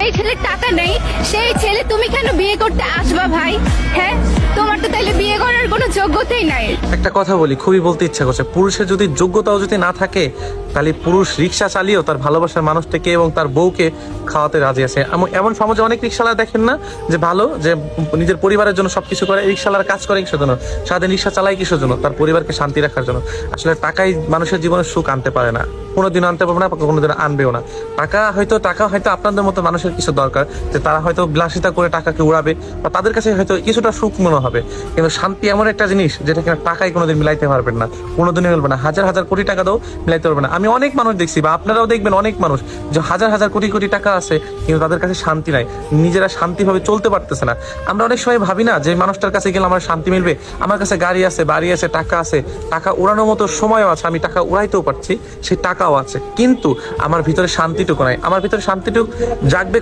এই ছেলের টাকা নেই, সেই ছেলে তুমি কেন বিয়ে করতে আসবা ভাই? হ্যাঁ, তোমার তো তাহলে বিয়ে করার কোনো যোগ্যতাই নাই। একটা কথা বলি, খুবই বলতে ইচ্ছা করছে, পুরুষের যদি যোগ্যতাও যদি না থাকে, তাহলে পুরুষ রিক্সা চালিয়েও তার ভালোবাসার মানুষটাকে এবং তার বউকে খাওয়াতে রাজি আছে। এমন সমাজে অনেক রিক্সাওয়ালা দেখেন না, যে ভালো, যে নিজের পরিবারের জন্য সবকিছু করে। রিক্সাওয়ালার কাজ করে কিসের জন্য? সারাদিন রিক্সা চালায় কিসের জন্য? তার পরিবারকে শান্তি রাখার জন্য। আসলে টাকাই মানুষের জীবনে সুখ আনতে পারে না, কোনোদিনও আনতে পারবে না, কোনোদিন আনবেও না। টাকা হয়তো আপনাদের মতো মানুষের কিছু দরকার, যে তারা হয়তো বিলাসিতা করে টাকাকে উড়াবে, বা তাদের কাছে হয়তো কিছুটা সুখ মনে হবে। কিন্তু শান্তি এমন একটা জিনিস যেটা কিনা টাকায় কোনোদিন মিলাইতে পারবেন না, কোনোদিনই মিলবে না। হাজার হাজার কোটি টাকা দাও, মিলাইতে পারবে না। আমি অনেক মানুষ দেখছি, বা আপনারাও দেখবেন অনেক মানুষ, যে হাজার হাজার কোটি কোটি টাকা আছে, কিন্তু তাদের কাছে শান্তি নাই, নিজেরা শান্তিভাবে চলতে পারতেছে না। আমরা অনেক সময় ভাবি না যে মানুষটার কাছে গেলে আমার শান্তি মিলবে, আমার কাছে গাড়ি আছে, বাড়ি আছে, টাকা আছে, টাকা উড়ানোর মতো সময়ও আছে, আমি টাকা উড়াইতেও পারছি, সেই টাকাও আছে, কিন্তু আমার ভিতরে শান্তিটুকু নাই। আমার ভিতরে শান্তিটুকু জাগবে